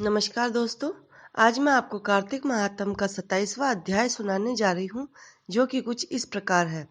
नमस्कार दोस्तों। आज मैं आपको कार्तिक महात्म का 27वां अध्याय सुनाने जा रही हूँ, जो कि कुछ इस प्रकार है।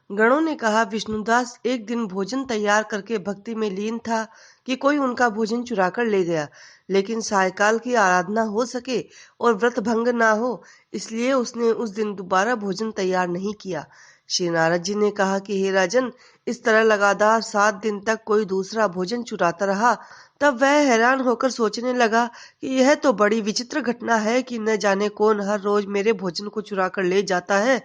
गणों ने कहा, विष्णुदास एक दिन भोजन तैयार करके भक्ति में लीन था कि कोई उनका भोजन चुरा कर ले गया, लेकिन सायकाल की आराधना हो सके और व्रत भंग ना हो, इसलिए उसने उस दिन दोबारा भोजन तैयार नहीं किया। श्री नारद जी ने कहा कि हे राजन, इस तरह लगातार 7 दिन तक कोई दूसरा भोजन चुराता रहा। तब वह हैरान होकर सोचने लगा कि यह तो बड़ी विचित्र घटना है कि न जाने कौन हर रोज मेरे भोजन को चुरा कर ले जाता है।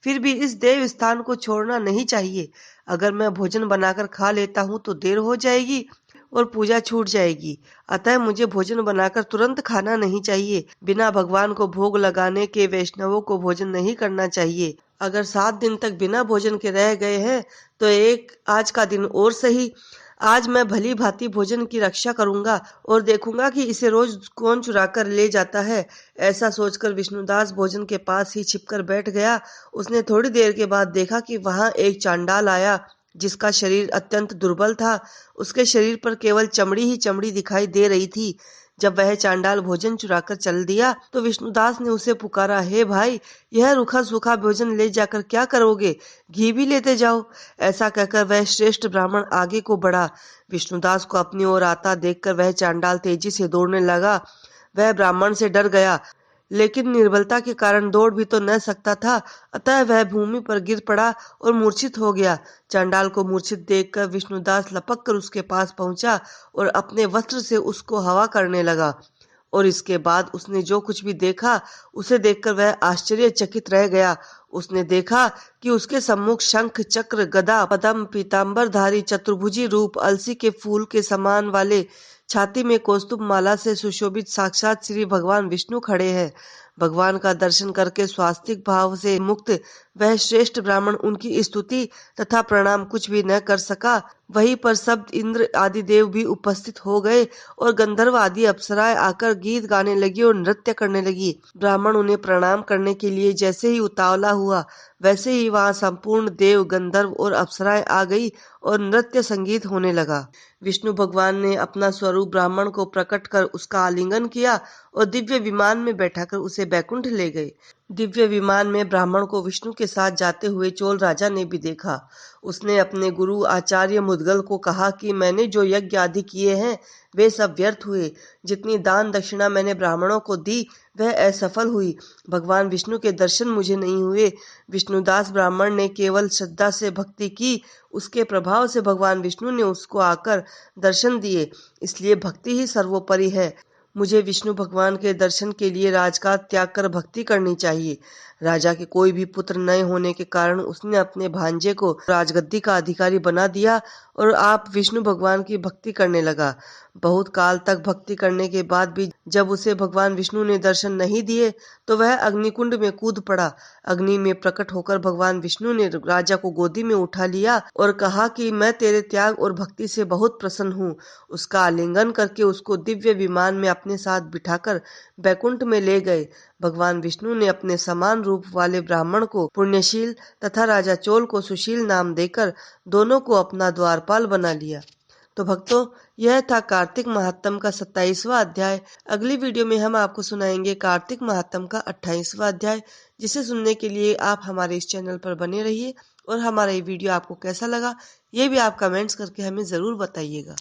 फिर भी इस देव स्थान को छोड़ना नहीं चाहिए। अगर मैं भोजन बनाकर खा लेता हूँ तो देर हो जाएगी और पूजा छूट जाएगी। अतः मुझे भोजन बनाकर तुरंत खाना नहीं चाहिए। बिना भगवान को भोग लगाने के वैष्णवों को भोजन नहीं करना चाहिए। अगर 7 दिन तक बिना भोजन के रह गए हैं तो एक आज का दिन और सही। आज मैं भली भांति भोजन की रक्षा करूंगा और देखूंगा कि इसे रोज कौन चुरा कर ले जाता है। ऐसा सोचकर विष्णुदास भोजन के पास ही छिपकर बैठ गया। उसने थोड़ी देर के बाद देखा कि वहां एक चांडाल आया, जिसका शरीर अत्यंत दुर्बल था। उसके शरीर पर केवल चमड़ी ही चमड़ी दिखाई दे रही थी। जब वह चांडाल भोजन चुराकर चल दिया तो विष्णुदास ने उसे पुकारा, हे भाई, यह रूखा सूखा भोजन ले जाकर क्या करोगे? घी भी लेते जाओ। ऐसा कहकर वह श्रेष्ठ ब्राह्मण आगे को बढ़ा। विष्णुदास को अपनी ओर आता देखकर वह चांडाल तेजी से दौड़ने लगा। वह ब्राह्मण से डर गया, लेकिन निर्बलता के कारण दौड़ भी तो न सकता था। अतः वह भूमि पर गिर पड़ा और मूर्छित हो गया। चांडाल को मूर्छित देखकर विष्णुदास लपक कर उसके पास पहुंचा और अपने वस्त्र से उसको हवा करने लगा। और इसके बाद उसने जो कुछ भी देखा, उसे देखकर वह आश्चर्यचकित रह गया। उसने देखा कि उसके सम्मुख शंख, चक्र, गदा, पद्म, पीतांबरधारी चतुर्भुजी रूप अलसी के फूल के समान वाले छाती में कौस्तुभ माला से सुशोभित साक्षात श्री भगवान विष्णु खड़े हैं। भगवान का दर्शन करके स्वास्तिक भाव से मुक्त वह श्रेष्ठ ब्राह्मण उनकी स्तुति तथा प्रणाम कुछ भी न कर सका। वहीं पर सब इंद्र आदि देव भी उपस्थित हो गए और गंधर्व आदि अप्सराएं आकर गीत गाने लगी और नृत्य करने लगी। ब्राह्मण उन्हें प्रणाम करने के लिए जैसे ही उतावला हुआ, वैसे ही वहां संपूर्ण देव, गंधर्व और अप्सराएं आ गई और नृत्य संगीत होने लगा। विष्णु भगवान ने अपना स्वरूप ब्राह्मण को प्रकट कर उसका आलिंगन किया और दिव्य विमान में बैठाकर उसे बैकुंठ ले गए। दिव्य विमान में ब्राह्मण को विष्णु के साथ जाते हुए चोल राजा ने भी देखा। उसने अपने गुरु आचार्य मुद्गल को कहा कि मैंने जो यज्ञ आदि किए हैं वे सब व्यर्थ हुए। जितनी दान दक्षिणा मैंने ब्राह्मणों को दी वह असफल हुई। भगवान विष्णु के दर्शन मुझे नहीं हुए। विष्णुदास ब्राह्मण ने केवल श्रद्धा से भक्ति की। उसके प्रभाव से भगवान विष्णु ने उसको आकर दर्शन दिए। इसलिए भक्ति ही सर्वोपरि है। मुझे विष्णु भगवान के दर्शन के लिए राजकाज त्याग कर भक्ति करनी चाहिए। राजा के कोई भी पुत्र न होने के कारण उसने अपने भांजे को राजगद्दी का अधिकारी बना दिया और आप विष्णु भगवान की भक्ति करने लगा। बहुत काल तक भक्ति करने के बाद भी जब उसे भगवान विष्णु ने दर्शन नहीं दिए तो वह अग्निकुंड में कूद पड़ा। अग्नि में प्रकट होकर भगवान विष्णु ने राजा को गोदी में उठा लिया और कहा कि मैं तेरे त्याग और भक्ति से बहुत प्रसन्न हूँ। उसका आलिंगन करके उसको दिव्य विमान में अपने साथ बिठाकर बैकुंठ में ले गए। भगवान विष्णु ने अपने समान रूप वाले ब्राह्मण को पुण्यशील तथा राजा चोल को सुशील नाम देकर दोनों को अपना द्वारपाल बना लिया। तो भक्तों, यह था कार्तिक महात्म का 27वां अध्याय। अगली वीडियो में हम आपको सुनाएंगे कार्तिक महात्म का 28वां अध्याय, जिसे सुनने के लिए आप हमारे इस चैनल पर बने रहिए और हमारा ये वीडियो आपको कैसा लगा ये भी आप कमेंट्स करके हमें जरूर बताइएगा।